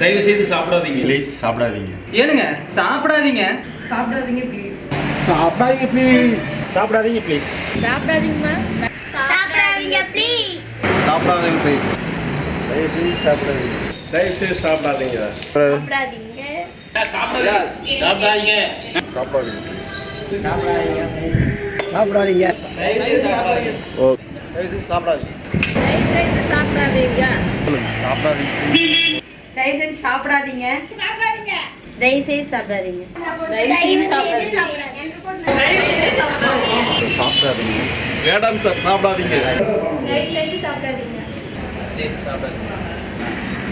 தயவு செய்து சாப்பிடாதீங்க ப்ளீஸ் சாப்பிடாதீங்க. ஏனுங்க சாப்பிடாதீங்க சாப்பிடாதீங்க ப்ளீஸ். சாப்பிடாதீங்க ப்ளீஸ். சாப்பிடாதீங்க ப்ளீஸ். சாப்பிடாதீங்கம்மா. சாப்பிடாதீங்க ப்ளீஸ். சாப்பிடாதீங்க ப்ளீஸ். தயவு செய்து சாப்பிடாதீங்க சாப்பிடாதீங்க. சாப்பிடாதீங்க சாப்பிடாதீங்க தயவு செய்து சாப்பிடாதீங்க தயவுசெய்து சாப்பிடாதீங்க. தயவுசெய்து சாப்பிடாதீங்க. தயவுசெய்து சாப்பிடாதீங்க. சாப்பிடாதீங்க. வேண்டாம் சார் சாப்பிடாதீங்க தயவுசெய்து சாப்பிடாதீங்க.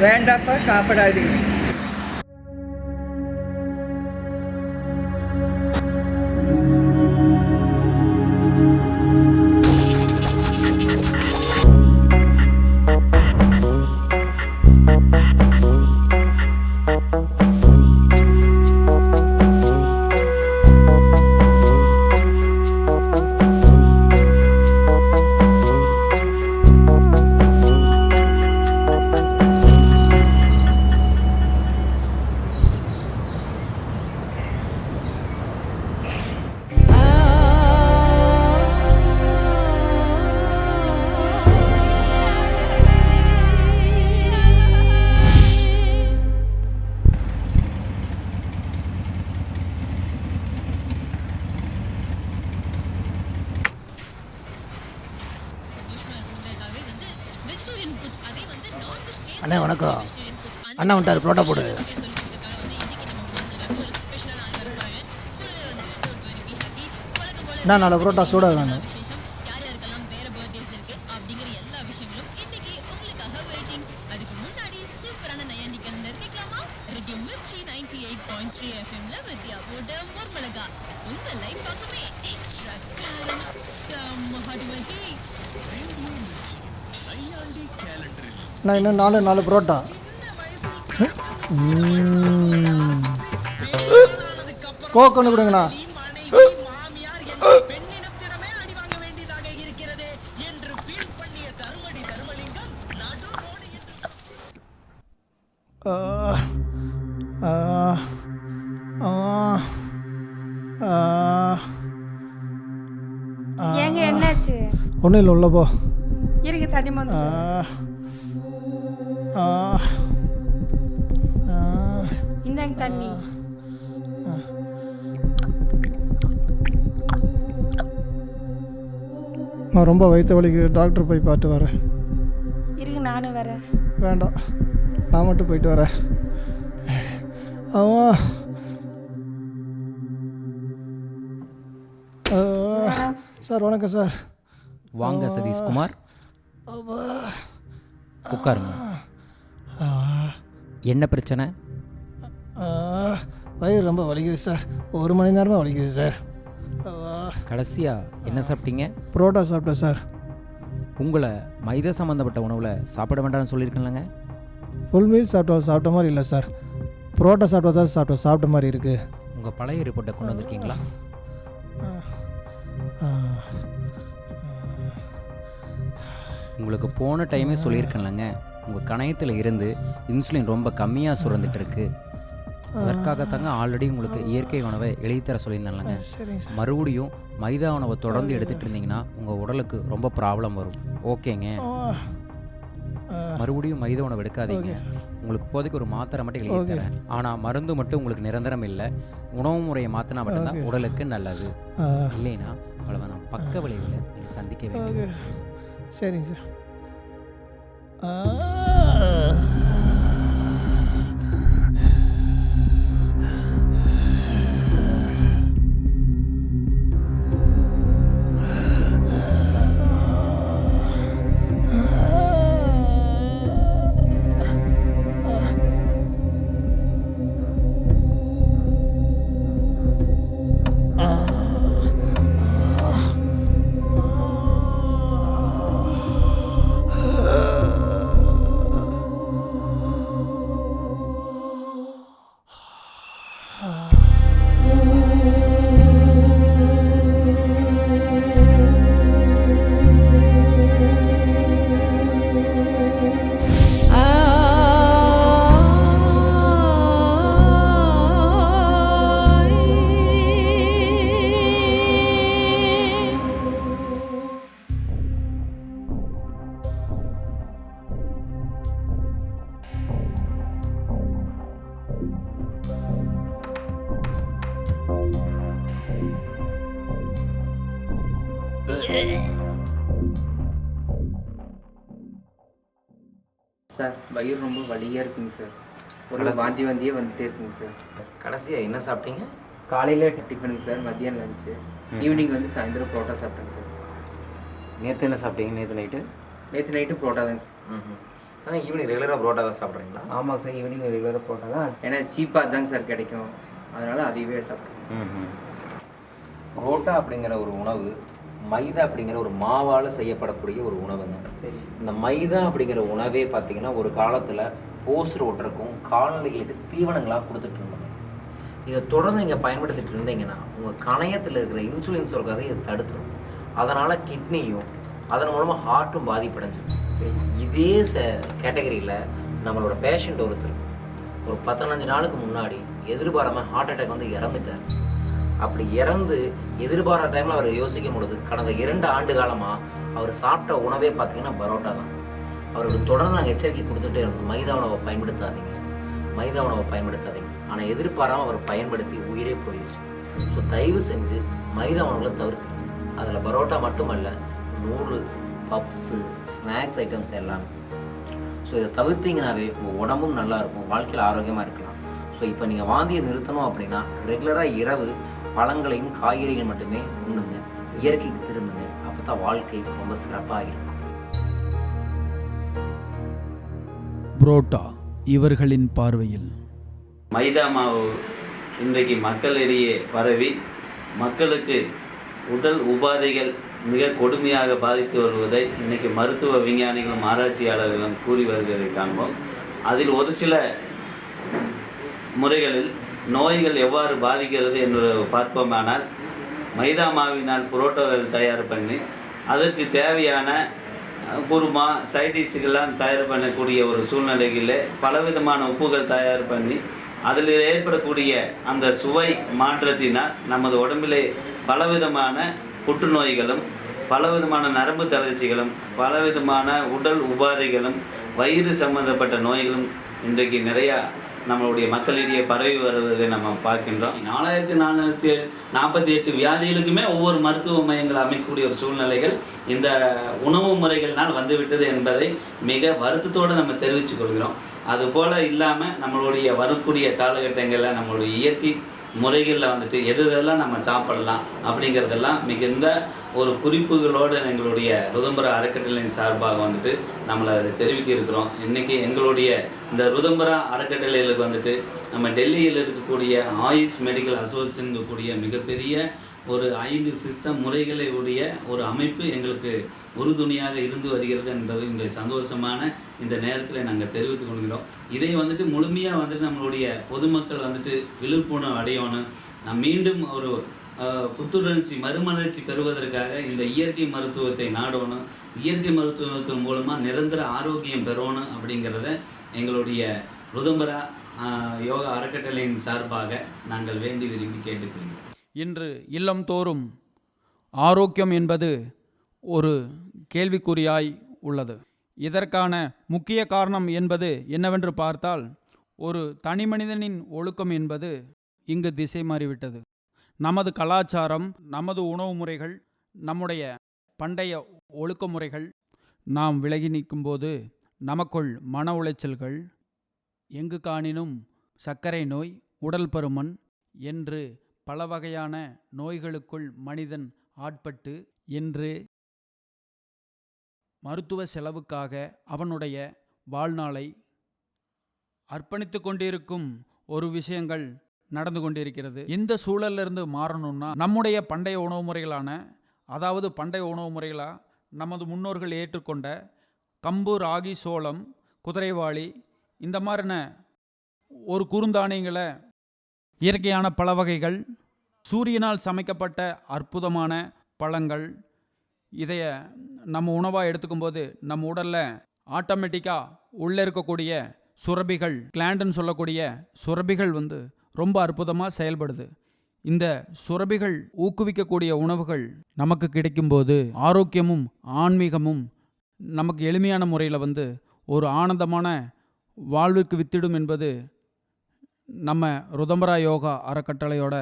வேண்டாப்பா சாப்பிடாதீங்க. அண்ணா வணக்கம். அண்ணா வந்துட்டார், புரோட்டா போடு. அண்ணா 4 புரோட்டா சூடாக வேணும். அண்ணா இன்னும் 4 புரோட்டா. கோக் ஒன்று கொடுங்கண்ணா. ஏங்க என்னாச்சு? ஒன்றும் இல்லை, உள்ள போ. இருக்கு தண்ணி வந்து. இந்தாங்க தண்ணி. நான் ரொம்ப வயிற்று வலிக்கு டாக்டர் போய் பார்த்து வரேன். இருக்கு நானும் வரேன். வேண்டாம், நான் மட்டும் போயிட்டு வரேன். சார் வணக்கம் சார். வாங்க சதீஷ்குமார், உட்காருங்க. என்ன பிரச்சனை? வயிறு ரொம்ப வலிக்குது சார். 1 மணி நேரமாக வலிக்குது சார். கடைசியாக என்ன சாப்பிட்டீங்க? புரோட்டா சாப்பிட்டேன் சார். உங்களை மைதா சம்மந்தப்பட்ட உணவில் சாப்பிட வேண்டாம்னு சொல்லியிருக்கேன்லங்க. ஃபுல் மீல் சாப்பிட்ட மாதிரி இல்லை சார். புரோட்டா சாப்பிட்ட மாதிரி இருக்குது. உங்கள் பழைய ரிப்போர்ட்டை கொண்டு வந்திருக்கீங்களா? உங்களுக்கு போன டைமே சொல்லியிருக்கேன்லங்க, உங்கள் கணையத்தில் இருந்து இன்சுலின் ரொம்ப கம்மியாக சுரந்துட்டு இருக்கு. அதற்காகத்தாங்க ஆல்ரெடி உங்களுக்கு இயற்கை உணவை எழுதித்தர சொல்லியிருந்தேன்லங்க. மறுபடியும் மைதா உணவை தொடர்ந்து எடுத்துகிட்டு இருந்தீங்கன்னா உங்கள் உடலுக்கு ரொம்ப ப்ராப்ளம் வரும். ஓகேங்க, மறுபடியும் மைதா உணவு எடுக்காதீங்க. உங்களுக்கு இப்போதைக்கு ஒரு மாத்திரை மட்டும் எழுதி தரேன். ஆனால் மருந்து மட்டும் உங்களுக்கு நிரந்தரம் இல்லை. உணவு முறையை மாற்றினா மட்டும்தான் உடலுக்கு நல்லது. இல்லைன்னா அவ்வளோதான், பக்க விளைவுகளை நீங்கள் சந்திக்க வேண்டும். சரிங்க சார். சார் வயிறு ரொம்ப வலியாக இருக்குங்க சார். ஒரு வாந்தியே வந்துட்டே இருக்குங்க சார். கடைசியாக என்ன சாப்பிட்டீங்க? காலையில் டிஃபனுங்க சார், மதியம் லஞ்சு, ஈவினிங் வந்து சாயந்தரம் புரோட்டா சாப்பிட்டேங்க சார். நேற்று என்ன சாப்பிட்டீங்க? நேற்று நைட்டு நைட்டு புரோட்டா தாங்க சார். ஆனால் ஈவினிங் ரெகுலராக புரோட்டா தான் சாப்பிட்றீங்களா? ஆமாங்க சார், ஈவினிங் ரெகுலராக புரோட்டா தான். ஏன்னா சீப்பாக தாங்க சார் கிடைக்கும், அதனால் அதுவே சாப்பிட்டேன். புரோட்டா அப்படிங்கிற ஒரு உணவு மைதா அப்படிங்கிற ஒரு மாவால் செய்யப்படக்கூடிய ஒரு உணவுங்க. சரி. இந்த மைதா அப்படிங்கிற உணவே பார்த்தீங்கன்னா ஒரு காலத்தில் போஸ்டர் ஒட்டுறக்கும் கால்நடைகளுக்கு தீவனங்களாக கொடுத்துட்டு இருந்தாங்க. இதை தொடர்ந்து நீங்கள் பயன்படுத்திட்டு இருந்தீங்கன்னா உங்கள் கணையத்தில் இருக்கிற இன்சுலின் சுரக்காதை இதை தடுத்துரும். அதனால் கிட்னியும் அதன் மூலமாக ஹார்ட்டும் பாதிப்படைஞ்சிடும். இதே கேட்டகரியில் நம்மளோட பேஷண்ட் ஒருத்தர் ஒரு 15 நாளுக்கு முன்னாடி எதிர்பாராமல் ஹார்ட் அட்டாக் வந்து இறந்துட்டார். அப்படி இறந்து எதிர்பாராத டைமில் அவர் யோசிக்கும் பொழுது கடந்த 2 ஆண்டு காலமாக அவர் சாப்பிட்ட உணவே பார்த்தீங்கன்னா பரோட்டா தான். அவருக்கு தொடர்ந்து நாங்கள் எச்சரிக்கை கொடுத்துட்டே இருந்தோம், மைதா உணவை பயன்படுத்தாதீங்க, மைதா உணவை பயன்படுத்தாதீங்க. ஆனால் எதிர்பாராமல் அவர் பயன்படுத்தி உயிரே போயிடுச்சு. ஸோ தயவு செஞ்சு மைதா உணவுகளை தவிர்த்துருங்க. அதில் பரோட்டா மட்டுமல்ல, நூடுல்ஸ், பப்ஸு, ஸ்நாக்ஸ் ஐட்டம்ஸ் எல்லாமே. ஸோ இதை தவிர்த்திங்கனாவே உங்கள் உடம்பும் நல்லாயிருக்கும், வாழ்க்கையில் ஆரோக்கியமாக இருக்கலாம். ஸோ இப்போ நீங்கள் வாந்தியை நிறுத்தணும் அப்படின்னா ரெகுலராக இரவு பழங்களையும் காய்கறிகள் மட்டுமே உண்ணுங்க, இயற்கைக்கு திரும்புங்க. அப்போ தான் வாழ்க்கை ரொம்ப சிறப்பாக இருக்கும். புரோட்டா இவர்களின் பார்வையில் மைதா மாவு இன்றைக்கு மக்களிடையே பரவி மக்களுக்கு உடல் உபாதைகள் மிக கொடுமையாக பாதித்து வருவதை இன்றைக்கி மருத்துவ விஞ்ஞானிகளும் ஆராய்ச்சியாளர்களும் கூறி வருவதை காண்போம். அதில் ஒரு சில முறைகளில் நோய்கள் எவ்வாறு பாதிக்கிறது என்று பார்ப்போமானால், மைதா மாவினால் புரோட்டாக்கள் தயார் பண்ணி அதற்கு தேவையான குருமா சைடிஷ்கெல்லாம் தயார் பண்ணக்கூடிய ஒரு சூழ்நிலைகளில் பலவிதமான உப்புகள் தயார் பண்ணி அதில் ஏற்படக்கூடிய அந்த சுவை மாற்றத்தினால் நமது உடம்பிலே பலவிதமான புற்றுநோய்களும் பலவிதமான நரம்பு தளர்ச்சிகளும் பலவிதமான உடல் உபாதைகளும் வயிறு சம்பந்தப்பட்ட நோய்களும் இன்றைக்கு நிறையா நம்மளுடைய மக்களிடையே பரவி வருவதை நம்ம பார்க்கின்றோம். 4448 வியாதிகளுக்குமே ஒவ்வொரு மருத்துவ மையங்கள் அமைக்கக்கூடிய ஒரு சூழ்நிலைகள் இந்த உணவு முறைகள்னால் வந்துவிட்டது என்பதை மிக வருத்தத்தோடு நம்ம தெரிவித்துக் கொள்கிறோம். அதுபோல் இல்லாமல் நம்மளுடைய வரக்கூடிய காலகட்டங்களில் நம்மளுடைய இயற்கை முறைகளில் வந்துட்டு எதெல்லாம் நம்ம சாப்பிடலாம் அப்படிங்கிறதெல்லாம் மிகுந்த ஒரு குறிப்புகளோடு எங்களுடைய ருதம்பரா அறக்கட்டளையின் சார்பாக வந்துட்டு நம்மளை அதை தெரிவிக்க இருக்கிறோம். இன்றைக்கி எங்களுடைய இந்த ருதம்பரா அறக்கட்டளைகளுக்கு வந்துட்டு நம்ம டெல்லியில் இருக்கக்கூடிய ஆயுஷ் மெடிக்கல் அசோசியேஷன் கூடிய மிகப்பெரிய ஒரு 5 சிஸ்டம் முறைகளை உடைய ஒரு அமைப்பு எங்களுக்கு உறுதுணையாக இருந்து வருகிறது என்பது இந்த சந்தோஷமான இந்த நேரத்தில் நாங்கள் தெரிவித்துக் கொள்கிறோம். இதை வந்துட்டு முழுமையாக வந்துட்டு நம்மளுடைய பொதுமக்கள் வந்துட்டு விழிப்புணர்வு அடையணும். நாம் மீண்டும் ஒரு புத்துணர்ச்சி மறுமலர்ச்சி பெறுவதற்காக இந்த இயற்கை மருத்துவத்தை நாடணும், இயற்கை மருத்துவத்தின் மூலமாக நிரந்தர ஆரோக்கியம் பெறணும் அப்படிங்கிறத எங்களுடைய ருதம்பரா யோகா அறக்கட்டளையின் சார்பாக நாங்கள் வேண்டி விரும்பி கேட்டுக்கொள்கிறோம். இன்று இல்லம் தோறும் ஆரோக்கியம் என்பது ஒரு கேள்விக்குறியாய் உள்ளது. இதற்கான முக்கிய காரணம் என்பது என்னவென்று பார்த்தால், ஒரு தனி மனிதனின் ஒழுக்கம் என்பது இங்கு திசை மாறிவிட்டது. நமது கலாச்சாரம், நமது உணவு முறைகள், நம்முடைய பண்டைய ஒழுக்க முறைகள் நாம் விலகி நிற்கும்போது நமக்குள் மன உளைச்சல்கள், எங்கு காணினும் சர்க்கரை நோய், உடல் பருமன் என்று பல வகையான நோய்களுக்குள் மனிதன் ஆட்பட்டு என்று மருத்துவ செலவுக்காக அவனுடைய வாழ்நாளை அர்ப்பணித்து கொண்டிருக்கும் ஒரு விஷயங்கள் நடந்து கொண்டிருக்கிறது. இந்த சூழலிலிருந்து மாறணும்னா நம்முடைய பண்டைய உணவு முறைகளான, அதாவது பண்டைய உணவு முறைகளாக நமது முன்னோர்கள் ஏற்றுக்கொண்ட கம்பு, ராகி, சோளம், குதிரைவாளி இந்த மாதிரின ஒரு குறுந்தானியங்களை, இயற்கையான பல வகைகள், சூரியனால் சமைக்கப்பட்ட அற்புதமான பழங்கள், இதைய நம்ம உணவாக எடுத்துக்கும்போது நம்ம உடலில் ஆட்டோமேட்டிக்காக உள்ளே இருக்கக்கூடிய சுரபிகள், கிளாண்டுன்னு சொல்லக்கூடிய சுரபிகள் ரொம்ப அற்புதமாக செயல்படுது. இந்த சுரபிகள் ஊக்குவிக்கக்கூடிய உணவுகள் நமக்கு கிடைக்கும்போது ஆரோக்கியமும் ஆன்மீகமும் நமக்கு எளிமையான முறையில் ஒரு ஆனந்தமான வாழ்விற்கு வித்திடும் என்பது நம்ம ருதம்பரா யோகா அறக்கட்டளையோட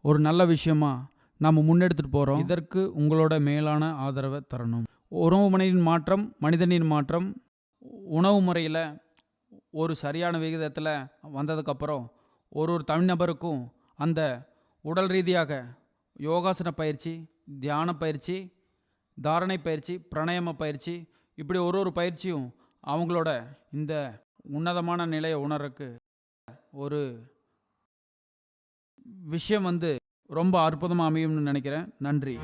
ஒரு நல்ல விஷயமாக நாம் முன்னெடுத்துட்டு போகிறோம். இதற்கு உங்களோட மேலான ஆதரவை தரணும். உணவு முறையின் மாற்றம், மனிதனின் மாற்றம், உணவு முறையில் ஒரு சரியான விகிதத்தில் வந்ததுக்கப்புறம் ஒரு தனிநபருக்கும் அந்த உடல் ரீதியாக யோகாசன பயிற்சி, தியான பயிற்சி, தாரணை பயிற்சி, பிராணாயாம பயிற்சி, இப்படி ஒரு பயிற்சியும் அவங்களோட இந்த உன்னதமான நிலையை உணர்றதுக்கு ஒரு விஷயம் ரொம்ப அற்புதமாக அமையும்னு நினைக்கிறேன். நன்றி.